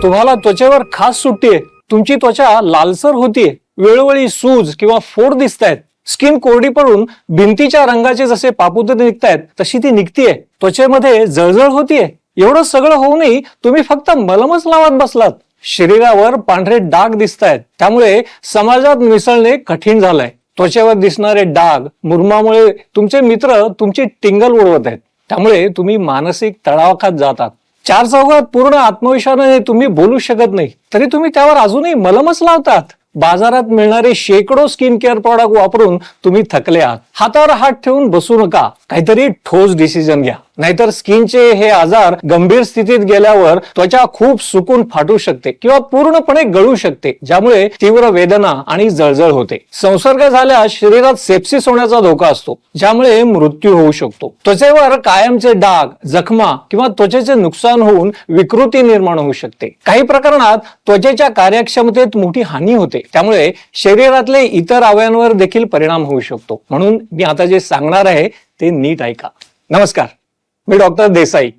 तुम्हाला त्वचेवर खास सुट्टीये, तुमची त्वचा लालसर होतीये, वेळोवेळी सूज किंवा फोड दिसतायत, स्किन कोरडी पडून भिंतीच्या रंगाचे जसे पापुद्रे निघतायत तशी ती निघतीये, त्वचेमध्ये जळजळ होतीये. एवढं सगळं होऊनही तुम्ही फक्त मलमच लावत बसलात. शरीरावर पांढरे डाग दिसतायत, त्यामुळे समाजात मिसळणे कठीण झालंय. त्वचेवर दिसणारे डाग, मुरुमामुळे तुमचे मित्र तुमची टिंगल उडवत आहेत, त्यामुळे तुम्ही मानसिक तणावाखात जातात. चार चौघात पूर्ण आत्मविश्वासाने तुम्ही बोलू शकत नाही, तरी तुम्ही त्यावर अजूनही मलमच लावतात. बाजारात मिळणारे शेकडो स्किन केअर प्रॉडक्ट वापरून तुम्ही थकले आहात. हातावर हात ठेवून बसू नका, काहीतरी ठोस डिसिजन घ्या, नाहीतर स्किनचे हे आजार गंभीर स्थितीत गेल्यावर त्वचा खूप सुकून फाटू शकते किंवा पूर्णपणे गळू शकते, ज्यामुळे तीव्र वेदना आणि जळजळ होते. संसर्ग झाल्यास शरीरात सेप्सिस होण्याचा धोका असतो, ज्यामुळे मृत्यू होऊ शकतो. त्वचेवर कायमचे डाग, जखमा किंवा त्वचेचे नुकसान होऊन विकृती निर्माण होऊ शकते. काही प्रकरणात त्वचेच्या कार्यक्षमतेत मोठी हानी होते, त्यामुळे शरीरातले इतर अवयवांवर देखील परिणाम होऊ शकतो. म्हणून मी आता जे सांगणार आहे ते नीट ऐका. नमस्कार, मी डॉक्टर देसाई.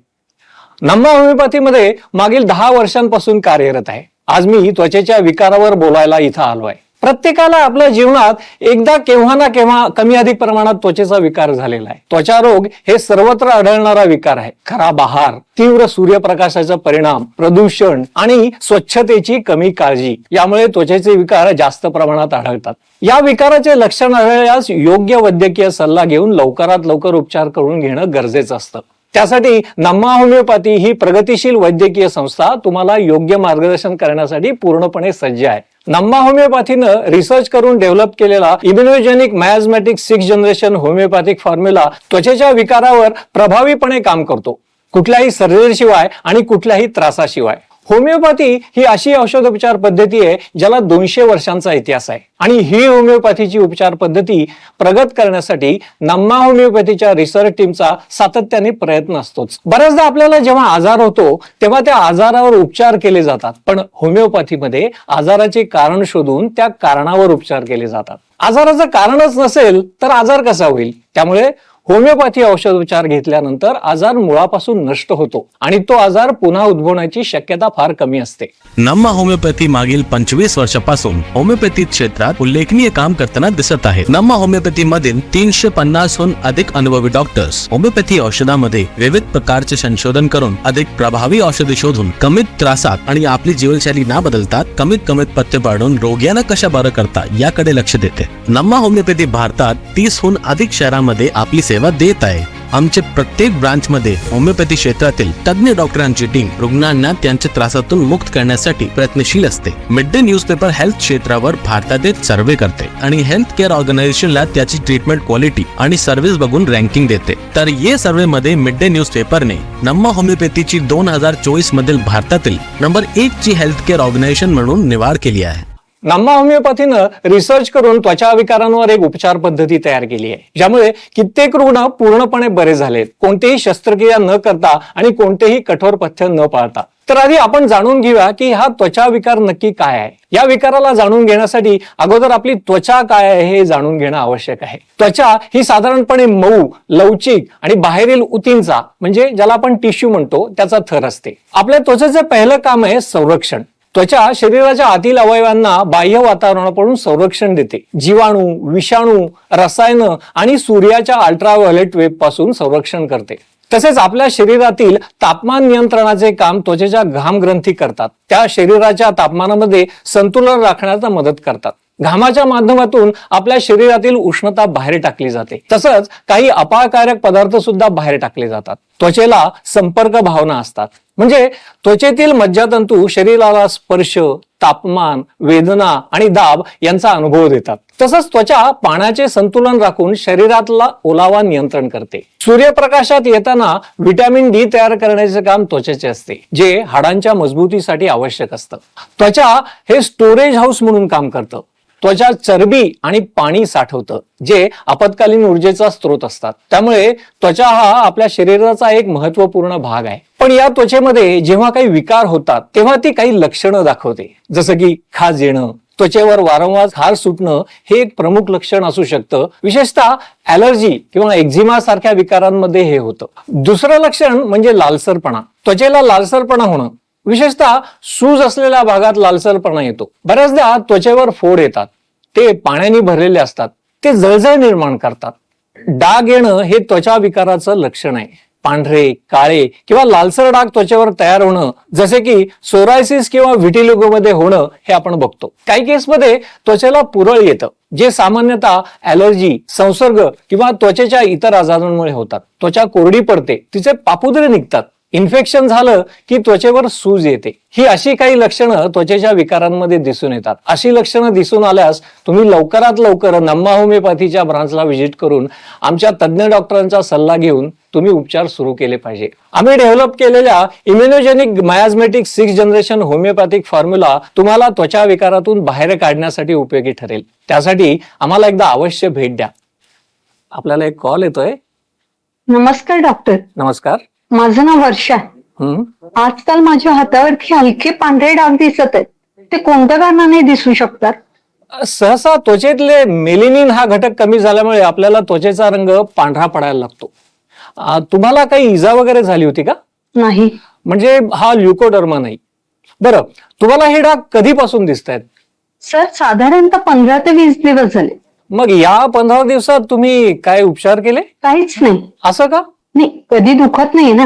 नम्मा होमिओपॅथीमध्ये मागील 10 वर्षांपासून कार्यरत आहे. आज मी त्वचेच्या विकारावर बोलायला इथं आलोय. प्रत्येकाला आपल्या जीवनात एकदा केव्हा ना केव्हा कमी अधिक प्रमाणात त्वचेचा विकार झालेला आहे. त्वचा रोग हे सर्वत्र आढळणारा विकार आहे. खराब आहार, तीव्र सूर्यप्रकाशाचा परिणाम, प्रदूषण आणि स्वच्छतेची कमी काळजी यामुळे त्वचेचे विकार जास्त प्रमाणात आढळतात. या विकाराचे लक्षण आढळल्यास योग्य वैद्यकीय सल्ला घेऊन लवकरात लवकर उपचार करून घेणं गरजेचं असतं. त्यासाठी नम्मा होमिओपॅथी ही प्रगतीशील वैद्यकीय संस्था तुम्हाला योग्य मार्गदर्शन करण्यासाठी पूर्णपणे सज्ज आहे. नम्मा होमिओपॅथीनं रिसर्च करून डेव्हलप केलेला immunogenic miasmatic 6th generation homeopathic formula त्वचेच्या विकारावर प्रभावीपणे काम करतो, कुठल्याही सर्जरीशिवाय आणि कुठल्याही त्रासाशिवाय. होमिओपॅथी ही अशी औषधोपचार पद्धती आहे ज्याला 200 वर्षांचा इतिहास आहे, आणि ही होमिओपॅथीची उपचार पद्धती प्रगत करण्यासाठी नम्मा होमिओपॅथीच्या रिसर्च टीमचा सातत्याने प्रयत्न असतोच. बऱ्याचदा आपल्याला जेव्हा आजार होतो तेव्हा त्या आजारावर उपचार केले जातात, पण होमिओपॅथीमध्ये आजाराचे कारण शोधून त्या कारणावर उपचार केले जातात. आजाराचं कारणच नसेल तर आजार कसा होईल? त्यामुळे होमिओपॅथी औषधोपचार घेतल्यानंतर आजार मुळापासून नष्ट होतो आणि तो आजार पुन्हा उद्भवण्याची शक्यता फार कमी असते. नम्मा होमिओपॅथी मागील 25 वर्षापासून होमिओपॅथी क्षेत्रात उल्लेखनीय काम करताना दिसत आहे. नम्मा होमिओपॅथी मधील 350हून अधिक अनुभवी डॉक्टर्स होमिओपॅथी औषधामध्ये विविध प्रकारचे संशोधन करून अधिक प्रभावी औषधे शोधून कमीत त्रासात आणि आपली जीवनशैली न बदलता कमीत पथ्य पाळून रोग्यांना कशा बरं करता याकडे लक्ष देते. नम्मा होमिओपॅथी भारतात 30हून अधिक शहरांमध्ये आपली सेवा देत आहे. आमचे प्रत्येक ब्रांच मध्ये होमिओपॅथी क्षेत्रातील तज्ञ डॉक्टरांची टीम रुग्णांना त्यांच्या त्रासातून मुक्त करण्यासाठी प्रयत्नशील असते. मिड डे न्यूजपेपर हेल्थ क्षेत्रावर भारतातील सर्वे करते आणि हेल्थ केअर ऑर्गनायझेशनला त्याची ट्रीटमेंट क्वालिटी आणि सर्व्हिस बघून रँकिंग देते. तर या सर्वे मध्ये मिड डे न्यूजपेपरने नम्मा होमिओपॅथीची 2024 मधील भारतातील नंबर 1 ची हेल्थ केअर ऑर्गनायझेशन म्हणून निवड केली आहे. नम्मा होमिओपॅथीनं रिसर्च करून त्वचा विकारांवर एक उपचार पद्धती तयार केली आहे, ज्यामुळे कित्येक रुग्ण पूर्णपणे बरे झालेत, कोणतीही शस्त्रक्रिया न करता आणि कोणतेही कठोर पथ्य न पाळता. तर आधी आपण जाणून घेऊया की हा त्वचा विकार नक्की काय आहे. या विकाराला जाणून घेण्यासाठी अगोदर आपली त्वचा काय आहे हे जाणून घेणं आवश्यक आहे. त्वचा ही साधारणपणे मऊ, लवचिक आणि बाहेरील उतींचा म्हणजे ज्याला आपण टिश्यू म्हणतो त्याचा थर असते. आपल्या त्वचेचे पहिलं काम आहे संरक्षण. त्वचा शरीराच्या आतील अवयवांना बाह्य वातावरणापासून संरक्षण देते. जीवाणू, विषाणू, रसायन आणि सूर्याच्या अल्ट्राव्हायोलेट वेब पासून संरक्षण करते. तसेच आपल्या शरीरातील तापमान नियंत्रणाचे काम त्वचेच्या घाम ग्रंथी करतात. त्या शरीराच्या तापमानामध्ये संतुलन राखण्याचा मदत करतात. घामाच्या माध्यमातून आपल्या शरीरातील उष्णता बाहेर टाकली जाते. तसंच काही अपायकारक पदार्थ सुद्धा बाहेर टाकले जातात. त्वचेला संपर्क भावना असतात, म्हणजे त्वचेतील मज्जातंतू शरीराला स्पर्श, तापमान, वेदना आणि दाब यांचा अनुभव देतात. तसंच त्वचा पाण्याचे संतुलन राखून शरीरातला ओलावा नियंत्रण करते. सूर्यप्रकाशात येताना व्हिटॅमिन डी तयार करण्याचे काम त्वचेचे असते, जे हाडांच्या मजबूतीसाठी आवश्यक असतं. त्वचा हे स्टोरेज हाऊस म्हणून काम करतं. त्वचा चरबी आणि पाणी साठवतं, जे आपत्कालीन ऊर्जेचा स्रोत असतात. त्यामुळे त्वचा हा आपल्या शरीराचा एक महत्वपूर्ण भाग आहे. पण या त्वचेमध्ये जेव्हा काही विकार होतात तेव्हा ती काही लक्षणं दाखवते, जसं की खाज येणं, त्वचेवर वारंवार खार सुटणं हे एक प्रमुख लक्षण असू शकतं. विशेषतः ॲलर्जी किंवा एक्झिमा सारख्या विकारांमध्ये हे होतं. दुसरं लक्षण म्हणजे लालसरपणा. त्वचेला लालसरपणा होणं विशेषतः सूज असलेल्या भागात लालसरपणा येतो. बऱ्याचदा त्वचेवर फोड येतात, ते पाण्याने भरलेले असतात, ते जळजळ निर्माण करतात. डाग येणं हे त्वचा विकाराचं लक्षण आहे. पांढरे, काळे किंवा लालसर डाग त्वचेवर तयार होणं, जसे की सोरायसिस किंवा व्हिटिलिगो मध्ये होणं, हे आपण बघतो. काही केसमध्ये त्वचेला पुरळ येतं, जे सामान्यतः ॲलर्जी, संसर्ग किंवा त्वचेच्या इतर आजारांमुळे होतात. त्वचा कोरडी पडते, तिचे पापुद्रे निघतात. इन्फेक्शन झालं की त्वचेवर सूज येते. ही अशी काही लक्षणं त्वचेच्या विकारांमध्ये दिसून येतात. अशी लक्षणं दिसून आल्यास तुम्ही लवकरात लवकर नम्मा होमिओपॅथीच्या ब्रांचला व्हिजिट करून आमच्या तज्ज्ञ डॉक्टरांचा सल्ला घेऊन तुम्ही उपचार सुरू केले पाहिजे. आम्ही डेव्हलप केलेल्या immunogenic miasmatic 6th generation homeopathic formula तुम्हाला त्वचा विकारातून बाहेर काढण्यासाठी उपयोगी ठरेल. त्यासाठी आम्हाला एकदा अवश्य भेट द्या. आपल्याला एक कॉल येतोय. नमस्कार डॉक्टर. नमस्कार. माझं नाव वर्षा आहे. आजकाल माझ्या हातावरती हलके पांढरे डाग दिसत आहेत. ते कोणत्या कारणाने दिसू शकतात? सहसा त्वचेतले मेलिनिन हा घटक कमी झाल्यामुळे आपल्याला त्वचेचा रंग पांढरा पडायला लागतो. तुम्हाला काही इजा वगैरे झाली होती का? नाही. म्हणजे हा ल्युकोडर्मा नाही. बरं, तुम्हाला हे डाग कधीपासून दिसत आहेत? सर, साधारणतः 15 ते 20 दिवस झाले. मग या 15 दिवसात तुम्ही काय उपचार केले? काहीच नाही. असं का? नाही, कधी दुखत नाही ना,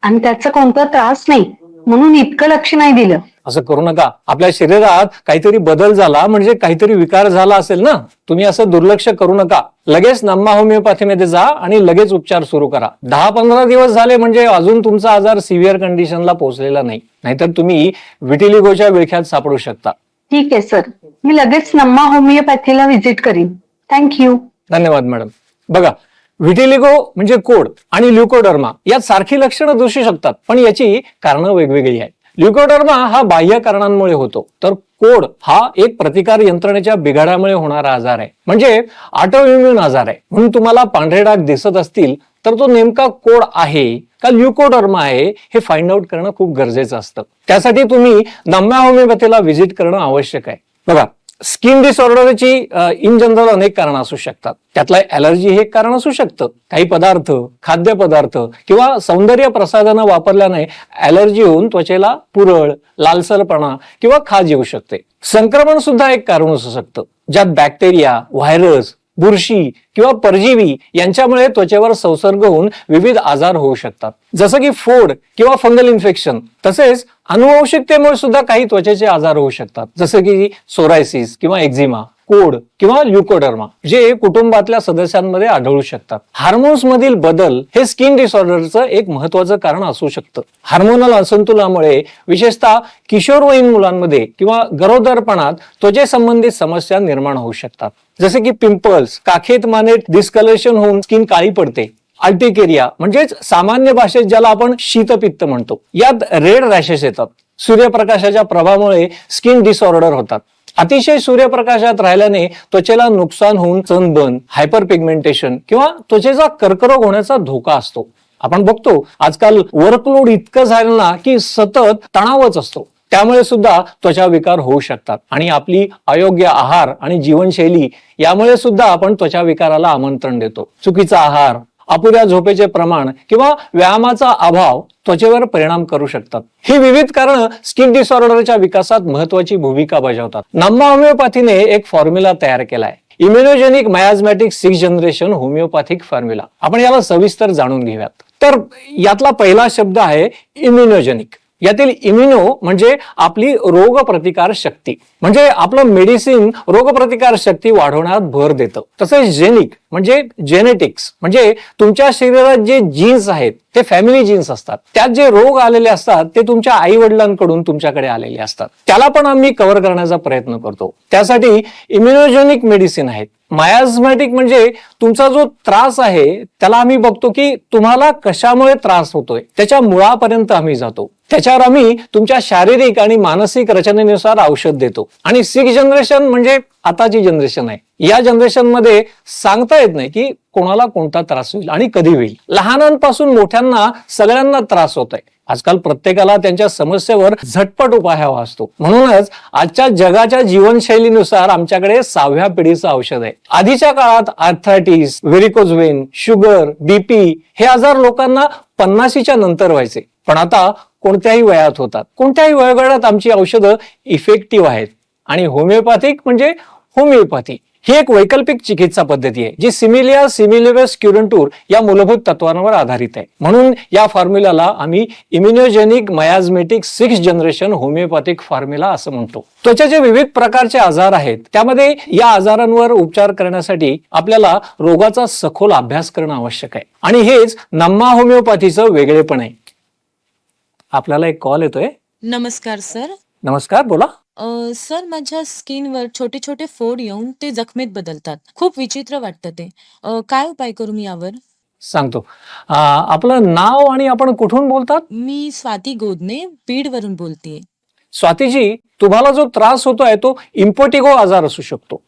आणि त्याचा कोणता त्रास नाही, म्हणून इतकं लक्ष नाही दिलं. असं करू नका. आपल्या शरीरात काहीतरी बदल झाला म्हणजे काहीतरी विकार झाला असेल ना. तुम्ही असं दुर्लक्ष करू नका. लगेच नम्मा होमिओपॅथीमध्ये जा आणि लगेच उपचार सुरू करा. 10-15 दिवस झाले म्हणजे अजून तुमचा आजार सिव्हिअर कंडिशनला पोहोचलेला नाही. नाहीतर तुम्ही व्हिटिलिगोच्या विळख्यात सापडू शकता. ठीक आहे सर, मी लगेच नम्मा होमिओपॅथीला व्हिजिट करीन. थँक्यू. धन्यवाद मॅडम. बघा, व्हिटिलिगो म्हणजे कोड आणि ल्युकोडर्मा यात सारखी लक्षणं दिसू शकतात, पण याची कारणं वेगवेगळी आहेत. ल्युकोडर्मा हा बाह्य कारणांमुळे होतो, तर कोड हा एक प्रतिकार यंत्रणेच्या बिघाडामुळे होणारा आजार आहे, म्हणजे ऑटोइम्युन आजार आहे. म्हणून तुम्हाला पांढरे डाग दिसत असतील तर तो नेमका कोड आहे का ल्युकोडर्मा आहे हे फाइंड आउट करणं खूप गरजेचं असतं. त्यासाठी तुम्ही नम्मा होमिओपॅथीला व्हिजिट करणं आवश्यक आहे. बघा, स्किन डिसऑर्डरची इन जनरल अनेक कारण असू शकतात. त्यातला ॲलर्जी हे एक कारण असू शकतं. काही पदार्थ, खाद्यपदार्थ किंवा सौंदर्य प्रसाधनं वापरल्याने ॲलर्जी होऊन त्वचेला पुरळ, लालसरपणा किंवा खाज येऊ शकते. संक्रमण सुद्धा एक कारण असू शकतं, ज्यात बॅक्टेरिया, व्हायरस, बुरशी किंवा परजीवी यांच्यामुळे त्वचेवर संसर्ग होऊन विविध आजार होऊ शकतात, जसं की फोड किंवा फंगल इन्फेक्शन. तसेच अनुवंशिकतेमुळे सुद्धा काही त्वचेचे आजार होऊ शकतात, जसं की सोरायसिस किंवा एक्झिमा, कोड किंवा ल्युकोडर्मा, जे कुटुंबातल्या सदस्यांमध्ये आढळू शकतात. हार्मोन्स मधील बदल हे स्किन डिसऑर्डरचं एक महत्वाचं कारण असू शकतं. हार्मोनल असंतुलनामुळे विशेषतः किशोरवयीन मुलांमध्ये किंवा गरोदरपणात त्वचेसंबंधित समस्या निर्माण होऊ शकतात, जसे की पिंपल्स, काखेत मानेत डिस्कलरेशन होऊन स्किन काळी पडते, अल्टिकेरिया म्हणजेच सामान्य भाषेत ज्याला आपण शीतपित्त म्हणतो, यात रेड रॅशेस येतात. सूर्यप्रकाशाच्या प्रभावामुळे स्किन डिसऑर्डर होतात. अतिशय सूर्यप्रकाशात राहिल्याने त्वचेला नुकसान होऊन सनबर्न, हायपर पिगमेंटेशन किंवा त्वचेचा कर्करोग होण्याचा धोका असतो. आपण बघतो आजकाल वर्कलोड इतकं झालं ना की सतत तणावच असतो. त्यामुळे सुद्धा त्वचा विकार होऊ शकतात आणि आपली अयोग्य आहार आणि जीवनशैली यामुळे सुद्धा आपण त्वचा विकाराला आमंत्रण देतो. चुकीचा आहार, अपुऱ्या झोपेचे प्रमाण किंवा व्यायामाचा अभाव त्वचेवर परिणाम करू शकतात. ही विविध कारणं स्किन डिसऑर्डरच्या विकासात महत्वाची भूमिका बजावतात. नम्मा होमिओपॅथीने एक फॉर्म्युला तयार केलाय, immunogenic miasmatic 6th generation homeopathic formula. आपण याला सविस्तर जाणून घेऊयात. तर यातला पहिला शब्द आहे इम्युनोजेनिक. यातील इम्युनो म्हणजे आपली रोगप्रतिकार शक्ती, म्हणजे आपलं मेडिसिन रोगप्रतिकार शक्ती वाढवण्यात भर देतं. तसेच जेनिक म्हणजे जेनेटिक्स, म्हणजे तुमच्या शरीरात जे जीन्स आहेत ते फॅमिली जीन्स असतात. त्यात जे रोग आलेले असतात ते तुमच्या आई वडिलांकडून तुमच्याकडे आलेले असतात. त्याला पण आम्ही कव्हर करण्याचा प्रयत्न करतो. त्यासाठी इम्युनोजेनिक मेडिसिन आहेत. मायाझमॅटिक म्हणजे तुमचा जो त्रास आहे त्याला आम्ही बघतो की तुम्हाला कशामुळे त्रास होतोय, त्याच्या मुळापर्यंत आम्ही जातो. त्याच्यावर आम्ही तुमच्या शारीरिक आणि मानसिक रचनेनुसार औषध देतो. आणि 6th जनरेशन म्हणजे आताची जनरेशन आहे. या जनरेशन मध्ये सांगता येत नाही की कोणाला कोणता त्रास होईल आणि कधी होईल. लहानांपासून मोठ्यांना सगळ्यांना त्रास होत आहे. आजकाल प्रत्येकाला त्यांच्या समस्येवर झटपट उपाय हवा असतो. म्हणूनच आजच्या जगाच्या जीवनशैलीनुसार आमच्याकडे 6व्या पिढीचं औषध आहे. आधीच्या काळात arthritis, varicose Wien, sugar, BP हे आजार लोकांना 50च्या नंतर व्हायचे, पण आता कोणत्याही वयात होतात. कोणत्याही वयोगटात आमची औषधं इफेक्टिव्ह आहेत. आणि होमिओपॅथिक म्हणजे होमिओपॅथी ही एक वैकल्पिक चिकित्सा पद्धती आहे जी सिमिलिया सिमिलिबस क्युरंटूर या मूलभूत तत्वांवर आधारित आहे. म्हणून या फॉर्म्युलाला आम्ही immunogenic miasmatic 6th generation homeopathic formula असं म्हणतो. त्वचेचे विविध प्रकारचे आजार आहेत. त्यामध्ये या आजारांवर उपचार करण्यासाठी आपल्याला रोगाचा सखोल अभ्यास करणं आवश्यक आहे. आणि हेच नम्मा होमिओपॅथीचं वेगळेपण आहे. आपल्याला एक कॉल येतोय. नमस्कार सर. नमस्कार, बोला. सर माझ्या स्किनवर छोटे छोटे फोड येऊन ते जखमेत बदलतात. खूप विचित्र वाटतं ते. काय उपाय करू मी यावर? सांगतो. आपलं नाव आणि आपण कुठून बोलतात? मी स्वाती गोदने बीडवरून बोलतेय. स्वातीजी, तुम्हाला जो त्रास होतोय तो इम्पोटिगो आजार असू शकतो.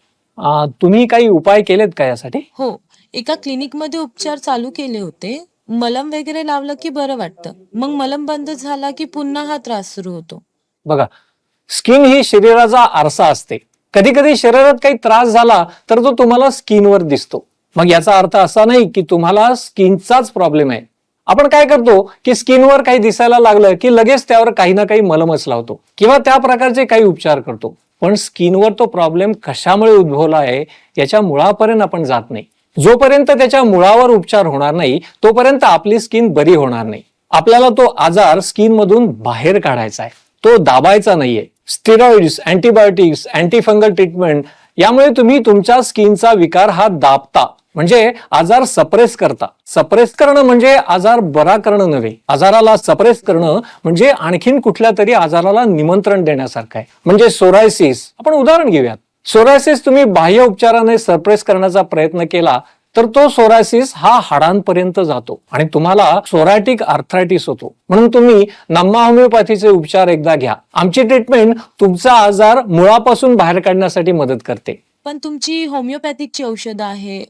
तुम्ही काही उपाय केलेत का यासाठी? हो, एका क्लिनिकमध्ये उपचार चालू केले होते. मलम वगैरे लावलं की बरं वाटतं. मग मलम बंद झाला की पुन्हा हा त्रास सुरू होतो. बघा, स्किन ही शरीराचा आरसा असते. कधी कधी शरीरात काही त्रास झाला तर तो तुम्हाला स्किनवर दिसतो. मग याचा अर्थ असा नाही की तुम्हाला स्किनचाच प्रॉब्लेम आहे. आपण काय करतो की स्किनवर काही दिसायला लागलं की लगेच त्यावर काही ना काही मलमच लावतो किंवा त्या प्रकारचे काही उपचार करतो. पण स्किनवर तो प्रॉब्लेम कशामुळे उद्भवला आहे याच्या मुळापर्यंत आपण जात नाही. जोपर्यंत त्याच्या मुळावर उपचार होणार नाही तोपर्यंत आपली स्किन बरी होणार नाही. आपल्याला तो आजार स्किन मधून बाहेर काढायचा आहे, तो दाबायचा नाहीये. स्टेरॉइड्स, अँटीबायोटिक्स, अँटीफंगल ट्रीटमेंट यामुळे तुम्ही तुमच्या स्किनचा विकार हा दाबता, म्हणजे आजार सप्रेस करता. सप्रेस करणं म्हणजे आजार बरा करणं नव्हे. आजाराला सप्रेस करणं म्हणजे आणखीन कुठल्या तरी आजाराला निमंत्रण देण्यासारखं आहे. म्हणजे सोरायसिस, आपण उदाहरण घेऊयात. सोरायसिस तुम्ही बाह्य उपचाराने सप्रेस करण्याचा प्रयत्न केला तर तो सोरायसिस हा हाडांपर्यंत जातो आणि तुम्हाला सोरायटिक आर्थरायटिस होतो. म्हणून तुम्ही नम्मा होमिओपॅथीचे उपचार एकदा घ्या. आमची ट्रीटमेंट तुमचा आजार मुळापासून बाहेर काढण्यासाठी मदत करते. पण तुमची होमिओपॅथिकची औषधं आहे,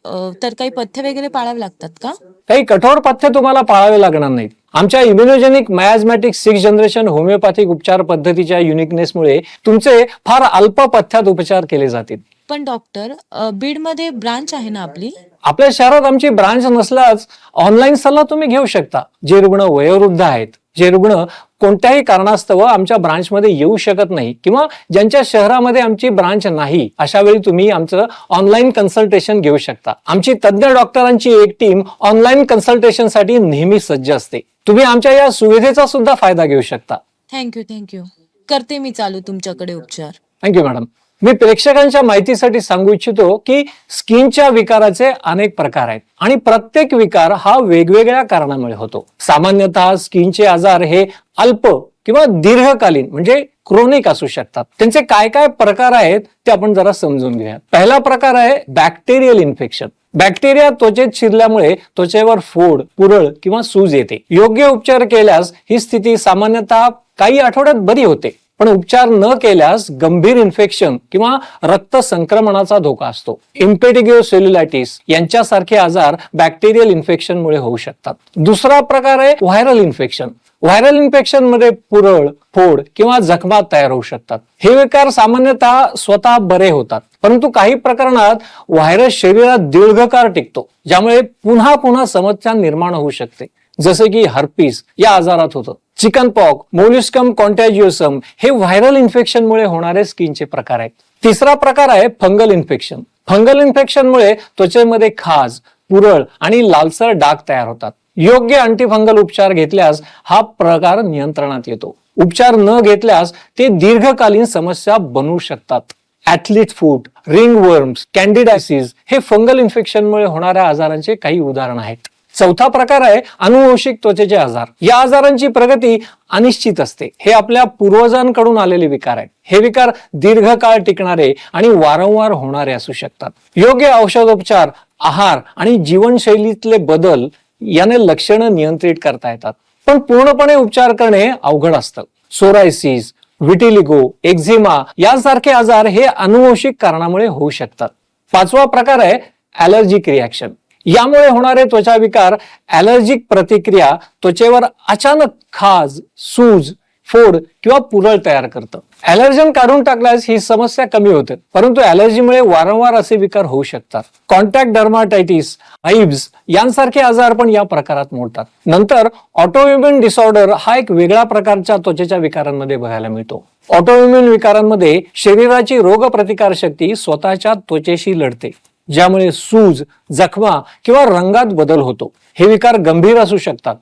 तर काही पथ्य वगैरे पाळावे लागतात का? काही कठोर पथ्य तुम्हाला पाळावे लागणार नाहीत. आमच्या इम्युनोजेनिक मयाझमॅटिक 6th जनरेशन होमिओपॅथिक उपचार पद्धतीच्या युनिकनेसमुळे तुमचे फार अल्प पथ्यात उपचार केले जातील. पण डॉक्टर, बीडमध्ये ब्रांच आहे ना आपली? आपल्या शहरात आमची ब्रांच नसल्यास ऑनलाईन सल्ला तुम्ही घेऊ शकता. जे रुग्ण वयोवृद्ध आहेत, जे रुग्ण कोणत्याही कारणास्तव आमच्या ब्रांचमध्ये येऊ शकत नाही किंवा ज्यांच्या शहरामध्ये आमची ब्रांच नाही, अशा वेळी तुम्ही आमचं ऑनलाईन कन्सल्टेशन घेऊ शकता. आमची तज्ज्ञ डॉक्टरांची एक टीम ऑनलाईन कन्सल्टेशनसाठी नेहमी सज्ज असते. तुम्ही आमच्या या सुविधेचा सुद्धा फायदा घेऊ शकता. थँक्यू. करते मी चालू तुमच्याकडे उपचार. Thank you madam. मी प्रेक्षकांच्या माहितीसाठी सांगू इच्छितो की स्किनच्या विकाराचे अनेक प्रकार आहेत आणि प्रत्येक विकार हा वेगवेगळ्या कारणामुळे होतो. सामान्यतः स्किनचे आजार हे अल्प किंवा दीर्घकालीन म्हणजे क्रोनिक असू शकतात. त्यांचे काय काय प्रकार आहेत ते आपण जरा समजून घेऊया. पहिला प्रकार आहे बॅक्टेरियल इन्फेक्शन. बॅक्टेरिया त्वचेत शिरल्यामुळे त्वचेवर फोड, पुरळ किंवा सूज येते. योग्य उपचार केल्यास ही स्थिती सामान्यतः काही आठवड्यात बरी होते. पण उपचार न केल्यास गंभीर इन्फेक्शन किंवा रक्त संक्रमणाचा धोका असतो. इम्पेटिगो सेल्युलायटिस यांच्यासारखे आजार बॅक्टेरियल इन्फेक्शन मुळे होऊ शकतात. दुसरा प्रकार आहे व्हायरल इन्फेक्शन. व्हायरल इन्फेक्शन मध्ये पुरळ, फोड किंवा जखमा तयार होऊ शकतात. हे विकार सामान्यतः स्वतः बरे होतात, परंतु काही प्रकरणात व्हायरस शरीरात दीर्घकाळ टिकतो, ज्यामुळे पुन्हा पुन्हा समस्या निर्माण होऊ शकते. जसे की हर्पीस या आजारात होतं. चिकन पॉक, मोल्युस्कम कॉन्टॅजिओसम हे व्हायरल इन्फेक्शनमुळे होणारे स्किनचे प्रकार आहेत. तिसरा प्रकार आहे फंगल इन्फेक्शन. फंगल इन्फेक्शनमुळे त्वचेमध्ये खाज, पुरळ आणि लालसर डाग तयार होतात. योग्य अँटीफंगल उपचार घेतल्यास हा प्रकार नियंत्रणात येतो. उपचार न घेतल्यास ते दीर्घकालीन समस्या बनवू शकतात. ऍथलीट फूट, रिंग वर्म्स, कॅन्डिडायसिस हे फंगल इन्फेक्शनमुळे होणाऱ्या आजारांचे काही उदाहरण आहेत. चौथा प्रकार आहे अनुवंशिक त्वचेचे आजार. या आजारांची प्रगती अनिश्चित असते. हे आपल्या पूर्वजांकडून आलेले विकार आहेत. हे विकार दीर्घकाळ टिकणारे आणि वारंवार होणारे असू शकतात. योग्य औषधोपचार, आहार आणि जीवनशैलीतले बदल याने लक्षणं नियंत्रित करता येतात. पण पूर्णपणे उपचार करणे अवघड असतं. सोरायसिस, विटिलिगो, एक्झिमा यासारखे आजार हे अनुवंशिक कारणामुळे होऊ शकतात. पाचवा प्रकार आहे ॲलर्जिक रिॲक्शन. यामुळे होणारे त्वचा विकार, ॲलर्जिक प्रतिक्रिया, त्वचेवर अचानक खाज, सूज फोड किंवा पुरळ तयार करतं. ॲलर्जन काढून टाकल्यास ही समस्या कमी होते, परंतु ॲलर्जीमुळे वारंवार असे विकार होऊ शकतात. कॉन्टॅक्ट डर्माटायटिस, आईब्स यांसारखे आजार पण या प्रकारात मोडतात. नंतर ऑटोइम्युन डिसऑर्डर हा एक वेगळ्या प्रकारच्या त्वचेच्या विकारांमध्ये बघायला मिळतो. ऑटोइम्युन विकारांमध्ये शरीराची रोगप्रतिकार शक्ती स्वतःच्या त्वचेशी लढते, ज्यामुळे सूज, जखमा किंवा रंगात बदल होतो. हे विकार गंभीर असू शकतात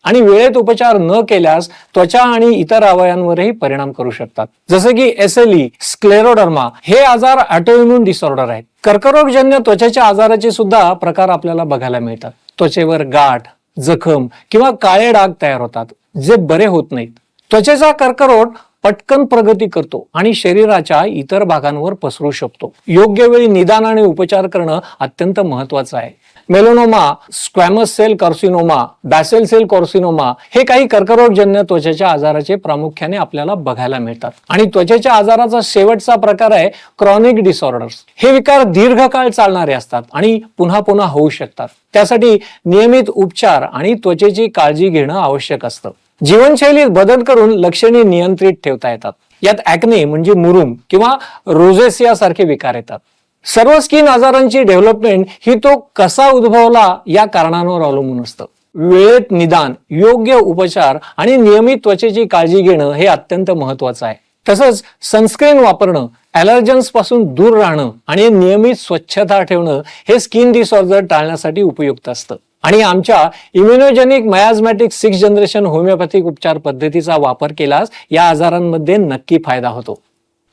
आणि वेळेत उपचार न केल्यास त्वचा आणि इतर अवयवांवरही परिणाम करू शकतात. जसे की SLE, स्क्लेरोडर्मा हे आजार ऑटोइम्युन डिसऑर्डर आहेत. कर्करोगजन्य त्वचेच्या आजाराचे सुद्धा प्रकार आपल्याला बघायला मिळतात. त्वचेवर गाठ, जखम किंवा काळे डाग तयार होतात, जे बरे होत नाहीत. त्वचेचा कर्करोग पटकन प्रगती करतो आणि शरीराच्या इतर भागांवर पसरू शकतो. योग्य वेळी निदान आणि उपचार करणं अत्यंत महत्वाचं आहे. Melanoma, squamous cell carcinoma, basal cell carcinoma हे काही कर्करोगजन्य त्वचेच्या आजाराचे प्रामुख्याने आपल्याला बघायला मिळतात. आणि त्वचेच्या आजाराचा शेवटचा प्रकार आहे क्रॉनिक डिसऑर्डर्स. हे विकार दीर्घकाळ चालणारे असतात आणि पुन्हा पुन्हा होऊ शकतात. त्यासाठी नियमित उपचार आणि त्वचेची काळजी घेणं आवश्यक असतं. जीवनशैलीत बदल करून लक्षणे नियंत्रित ठेवता येतात. यात ॲक्ने म्हणजे मुरूम किंवा रोझेसिया सारखे विकार येतात. सर्व स्किन आजारांची डेव्हलपमेंट ही तो कसा उद्भवला या कारणांवर अवलंबून असतं. वेळेत निदान, योग्य उपचार आणि नियमित त्वचेची काळजी घेणं हे अत्यंत महत्वाचं आहे. तसंच सनस्क्रीन वापरणं, ॲलर्जन्स पासून दूर राहणं आणि नियमित स्वच्छता ठेवणं हे स्किन डिसऑर्डर टाळण्यासाठी उपयुक्त असतं. आणि आमच्या immunogenic miasmatic 6th generation homeopathic उपचार पद्धतीचा वापर केल्यास या आजारांमध्ये नक्की फायदा होतो.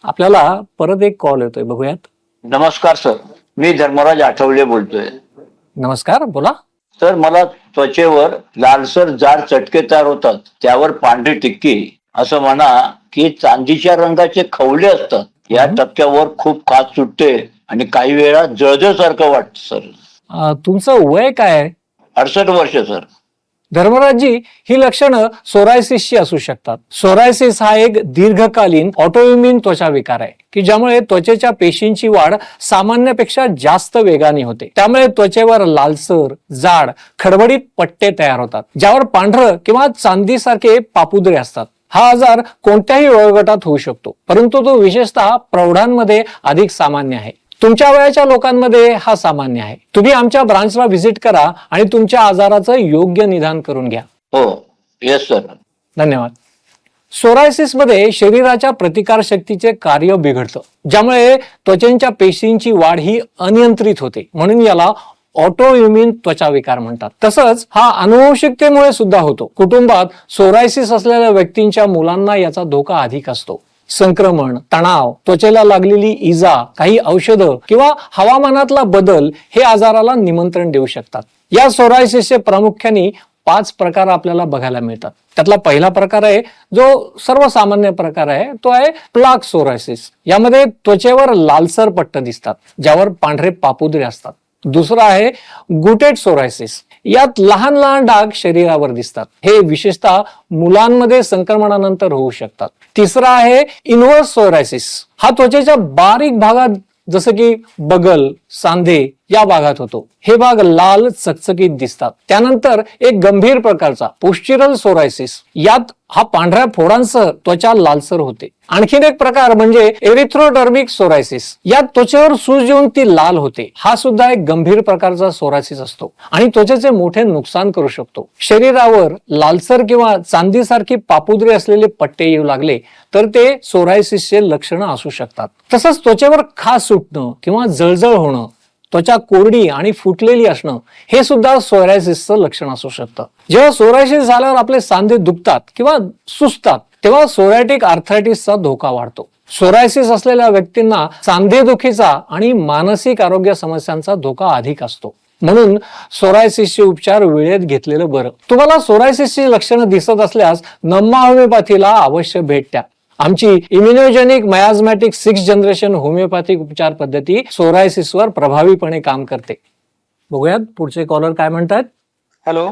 आपल्याला परत एक कॉल येतोय, बघूयात. नमस्कार सर, मी धर्मराज आठवले बोलतोय. नमस्कार, बोला. सर, मला त्वचेवर लालसर जाड चटके तयार होतात, त्यावर पांढरी टिक्की, असं म्हणा की चांदीच्या रंगाचे खवले असतात. या टक्क्यावर खूप खाज सुटते आणि काही वेळा जळजळ सारखं वाटतं सर. तुमचं वय काय आहे? 68 वर्ष सर. धर्मराजजी, ही लक्षणं सोरायसिसची असू शकतात. सोरायसिस हा एक दीर्घकालीन ऑटोइम्युन त्वचा विकार आहे की ज्यामुळे त्वचेच्या पेशींची वाढ सामान्यपेक्षा जास्त वेगाने होते. त्यामुळे त्वचेवर लालसर, जाड, खडबडीत पट्टे तयार होतात, ज्यावर पांढरं किंवा चांदीसारखे पापुद्रे असतात. हा आजार कोणत्याही वयोगटात होऊ शकतो, परंतु तो विशेषतः प्रौढांमध्ये अधिक सामान्य आहे. तुमच्या वयाच्या लोकांमध्ये हा सामान्य आहे. तुम्ही आमच्या ब्रांचला व्हिजिट करा आणि तुमच्या आजाराचं योग्य निदान करून घ्या. हो, येस सर. धन्यवाद. सोरायसिस मध्ये शरीराच्या प्रतिकार शक्तीचे कार्य बिघडतं, ज्यामुळे त्वचेच्या पेशींची वाढ ही अनियंत्रित होते. म्हणून याला ऑटोइम्युन त्वचा विकार म्हणतात. तसंच हा अनुवंशिकतेमुळे सुद्धा होतो. कुटुंबात सोरायसिस असलेल्या व्यक्तींच्या मुलांना याचा धोका अधिक असतो. संक्रमण, तणाव, त्वचेला लागलेली इजा, काही औषधं किंवा हवामानातला बदल हे आजाराला निमंत्रण देऊ शकतात. या सोरायसिसचे प्रामुख्याने 5 प्रकार आपल्याला बघायला मिळतात. त्यातला पहिला प्रकार आहे, जो सर्वसामान्य प्रकार आहे, तो आहे प्लाक सोरायसिस. यामध्ये त्वचेवर लालसर पट्ट दिसतात, ज्यावर पांढरे पापुद्रे असतात. दुसरा आहे गुटेड सोरायसिस. यात लहान लहान डाग शरीरावर दिसतात. हे विशेषतः मुलांमध्ये संक्रमणानंतर होऊ शकतात. तिसरा आहे इन्व्हर्स सोरायसिस. हा त्वचेच्या बारीक भागात जसं की बगल, सांधे या भागात होतो. हे भाग लाल चकचकीत दिसतात. त्यानंतर एक गंभीर प्रकारचा पोस्चरल सोरायसिस. यात हा पांढऱ्या फोडांसह त्वचा लालसर होते. आणखीन एक प्रकार म्हणजे एरिथ्रोडर्मिक सोरायसिस. यात त्वचेवर सूज येऊन ती लाल होते. हा सुद्धा एक गंभीर प्रकारचा सोरायसिस असतो आणि त्वचेचे मोठे नुकसान करू शकतो. शरीरावर लालसर किंवा चांदीसारखी पापुद्रे असलेले पट्टे येऊ लागले तर ते सोरायसिसचे लक्षणं असू शकतात. तसंच त्वचेवर खाज सुटणं किंवा जळजळ होणं, त्वचा कोरडी आणि फुटलेली असणं हे सुद्धा सोरायसिसचं लक्षण असू शकतं. जेव्हा सोरायसिस झाल्यावर आपले सांधे दुखतात किंवा सुजतात, तेव्हा सोरायटिक आर्थरायटिसचा धोका वाढतो. सोरायसिस असलेल्या व्यक्तींना सांधेदुखीचा आणि मानसिक आरोग्य समस्यांचा धोका अधिक असतो. म्हणून सोरायसिसचे उपचार वेळेत घेतलेलं बरं. तुम्हाला सोरायसिसची लक्षणं दिसत असल्यास नम्मा होमिओपॅथीला अवश्य भेट द्या. आमची immunogenic miasmatic 6th generation homeopathic उपचार पद्धती सोरायसिसवर प्रभावीपणे काम करते. बघूयात पुढचे कॉलर काय म्हणतात. हॅलो,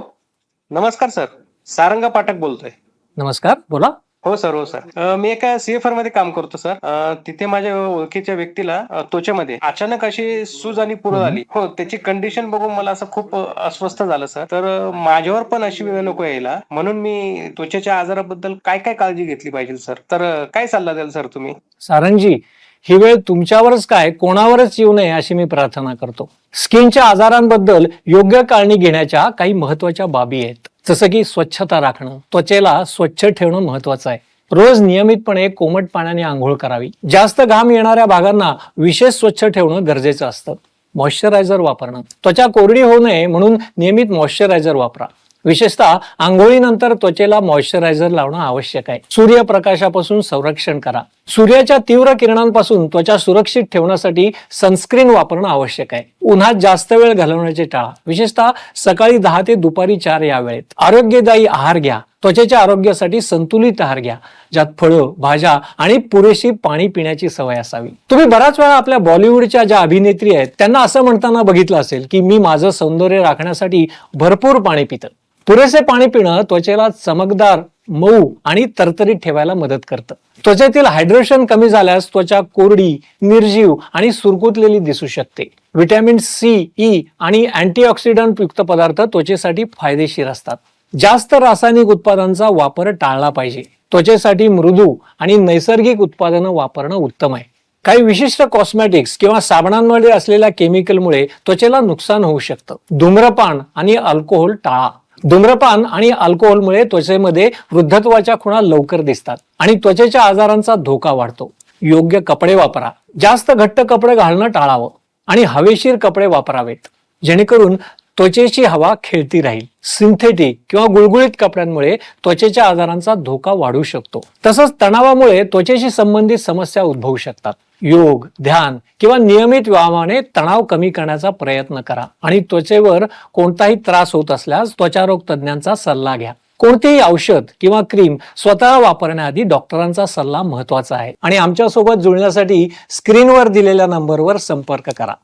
नमस्कार सर. सारंगा पाठक बोलतोय. नमस्कार, बोला. हो सर, हो सर. मी एका CFR मध्ये काम करतो सर. तिथे माझ्या ओळखीच्या व्यक्तीला त्वचेमध्ये अचानक अशी सूज आणि पुरळ आली. हो, त्याची कंडिशन बघून मला असं खूप अस्वस्थ झालं सर. तर माझ्यावर पण अशी वेळ नको यायला, म्हणून मी त्वचेच्या आजाराबद्दल काय काय काळजी घेतली पाहिजे सर. तर काय सल्ला द्याल सर तुम्ही? सारंगजी, ही वेळ तुमच्यावरच काय कोणावरच येऊ नये अशी मी प्रार्थना करतो. स्किनच्या आजारांबद्दल योग्य काळजी घेण्याच्या काही महत्वाच्या बाबी आहेत. जसं की स्वच्छता राखणं, त्वचेला स्वच्छ ठेवणं महत्वाचं आहे. रोज नियमितपणे कोमट पाण्याने आंघोळ करावी. जास्त घाम येणाऱ्या भागांना विशेष स्वच्छ ठेवणं गरजेचं असतं. मॉइश्चरायझर वापरणं, त्वचा कोरडी होऊ नये म्हणून नियमित मॉइश्चरायझर वापरा. विशेषतः आंघोळीनंतर त्वचेला मॉइश्चरायझर लावणं आवश्यक आहे. सूर्यप्रकाशापासून संरक्षण करा. सूर्याच्या तीव्र किरणांपासून त्वचा सुरक्षित ठेवण्यासाठी सनस्क्रीन वापरणं आवश्यक आहे. उन्हात जास्त वेळ घालवण्याचे टाळा, विशेषतः सकाळी 10 ते दुपारी 4 या वेळेत. आरोग्यदायी आहार घ्या. त्वचेच्या आरोग्यासाठी संतुलित आहार घ्या, ज्यात फळं, भाज्या आणि पुरेशी पाणी पिण्याची सवय असावी. तुम्ही बराच वेळा आपल्या बॉलिवूडच्या ज्या अभिनेत्री आहेत त्यांना असं म्हणताना बघितलं असेल की मी माझं सौंदर्य राखण्यासाठी भरपूर पाणी पितं. पुरेसे पाणी पिणं त्वचेला चमकदार, मऊ आणि तरतरीत ठेवायला मदत करतं. त्वचेतील हायड्रेशन कमी झाल्यास त्वचा कोरडी, निर्जीव आणि सुरकुतलेली दिसू शकते. व्हिटॅमिन C, E आणि अँटीऑक्सिडंट युक्त पदार्थ त्वचेसाठी फायदेशीर असतात. जास्त रासायनिक उत्पादनांचा वापर टाळला पाहिजे. त्वचेसाठी मृदू आणि नैसर्गिक उत्पादनं वापरणं उत्तम आहे. काही विशिष्ट कॉस्मेटिक्स किंवा साबणांमध्ये असलेल्या केमिकलमुळे त्वचेला नुकसान होऊ शकतं. धूम्रपान आणि अल्कोहोल टाळा. धूम्रपान आणि अल्कोहोलमुळे त्वचेमध्ये वृद्धत्वाच्या खुणा लवकर दिसतात आणि त्वचेच्या आजारांचा धोका वाढतो. योग्य कपडे वापरा. जास्त घट्ट कपडे घालणं टाळावं आणि हवेशीर कपडे वापरावेत, जेणेकरून त्वचेची हवा खेळती राहील. सिंथेटिक किंवा गुळगुळीत कपड्यांमुळे त्वचेच्या आजारांचा धोका वाढू शकतो. तसंच तणावामुळे त्वचेशी संबंधित समस्या उद्भवू शकतात. योग, ध्यान किंवा नियमित व्यायामाने तणाव कमी करण्याचा प्रयत्न करा आणि त्वचेवर कोणताही त्रास होत असल्यास त्वचारोग तज्ञांचा सल्ला घ्या. कोणतेही औषध किंवा क्रीम स्वतः वापरण्याआधी डॉक्टरांचा सल्ला महत्वाचा आहे. आणि आमच्यासोबत जुळण्यासाठी स्क्रीनवर दिलेल्या नंबरवर संपर्क करा.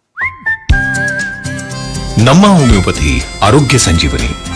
नम्मा होमिओपॅथी, आरोग्य संजीवनी.